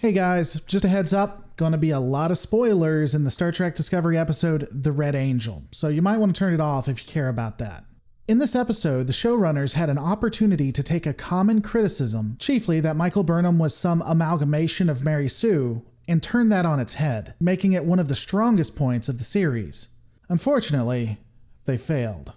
Hey guys, just a heads up, gonna be a lot of spoilers in the Star Trek Discovery episode, The Red Angel, so you might want to turn it off if you care about that. In this episode, the showrunners had an opportunity to take a common criticism, chiefly that Michael Burnham was some amalgamation of Mary Sue, and turn that on its head, making it one of the strongest points of the series. Unfortunately, they failed.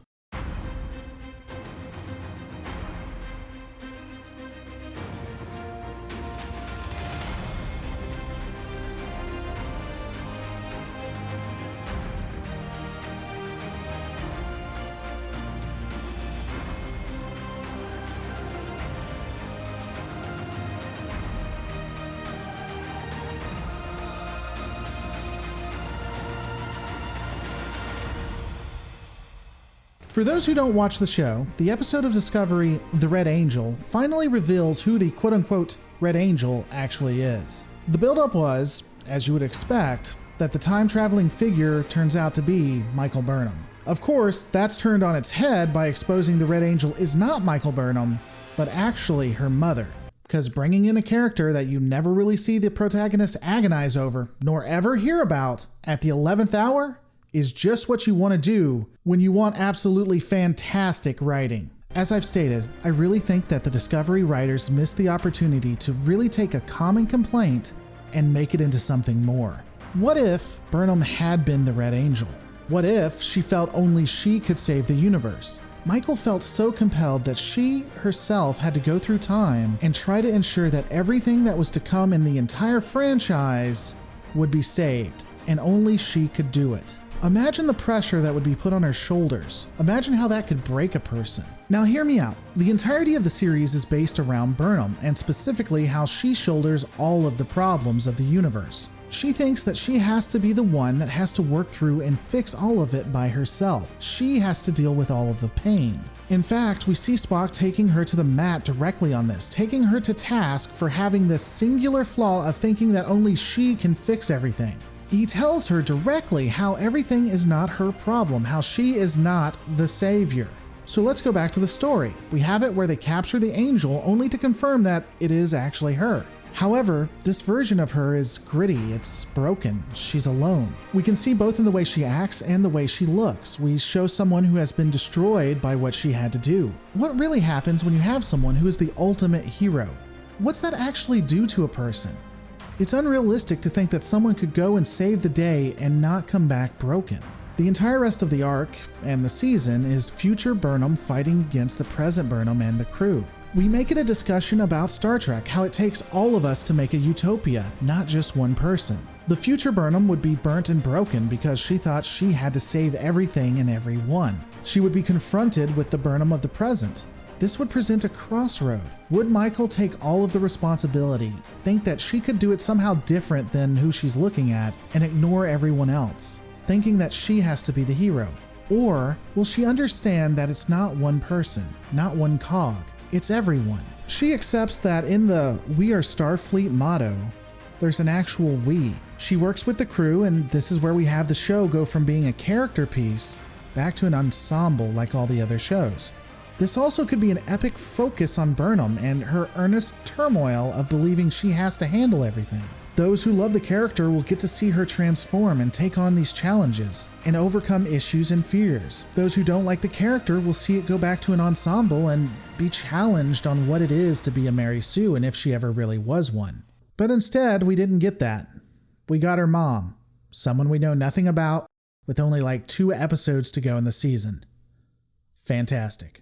For those who don't watch the show, the episode of Discovery, The Red Angel, finally reveals who the quote-unquote Red Angel actually is. The build-up was, as you would expect, that the time-traveling figure turns out to be Michael Burnham. Of course, that's turned on its head by exposing the Red Angel is not Michael Burnham, but actually her mother. Because bringing in a character that you never really see the protagonist agonize over, nor ever hear about, at the 11th hour, is just what you want to do when you want absolutely fantastic writing. As I've stated, I really think that the Discovery writers missed the opportunity to really take a common complaint and make it into something more. What if Burnham had been the Red Angel? What if she felt only she could save the universe? Michael felt so compelled that she herself had to go through time and try to ensure that everything that was to come in the entire franchise would be saved, and only she could do it. Imagine the pressure that would be put on her shoulders. Imagine how that could break a person. Now hear me out. The entirety of the series is based around Burnham, and specifically how she shoulders all of the problems of the universe. She thinks that she has to be the one that has to work through and fix all of it by herself. She has to deal with all of the pain. In fact, we see Spock taking her to the mat directly on this, taking her to task for having this singular flaw of thinking that only she can fix everything. He tells her directly how everything is not her problem, how she is not the savior. So let's go back to the story. We have it where they capture the angel only to confirm that it is actually her. However, this version of her is gritty, it's broken, she's alone. We can see both in the way she acts and the way she looks. We show someone who has been destroyed by what she had to do. What really happens when you have someone who is the ultimate hero? What's that actually do to a person? It's unrealistic to think that someone could go and save the day and not come back broken. The entire rest of the arc and the season is future Burnham fighting against the present Burnham and the crew. We make it a discussion about Star Trek, how it takes all of us to make a utopia, not just one person. The future Burnham would be burnt and broken because she thought she had to save everything and everyone. She would be confronted with the Burnham of the present. This would present a crossroad. Would Michael take all of the responsibility, think that she could do it somehow different than who she's looking at, and ignore everyone else, thinking that she has to be the hero? Or will she understand that it's not one person, not one cog, it's everyone? She accepts that in the "We are Starfleet" motto, there's an actual we. She works with the crew, and this is where we have the show go from being a character piece back to an ensemble like all the other shows. This also could be an epic focus on Burnham and her earnest turmoil of believing she has to handle everything. Those who love the character will get to see her transform and take on these challenges and overcome issues and fears. Those who don't like the character will see it go back to an ensemble and be challenged on what it is to be a Mary Sue and if she ever really was one. But instead, we didn't get that. We got her mom, someone we know nothing about, with only like 2 episodes to go in the season. Fantastic.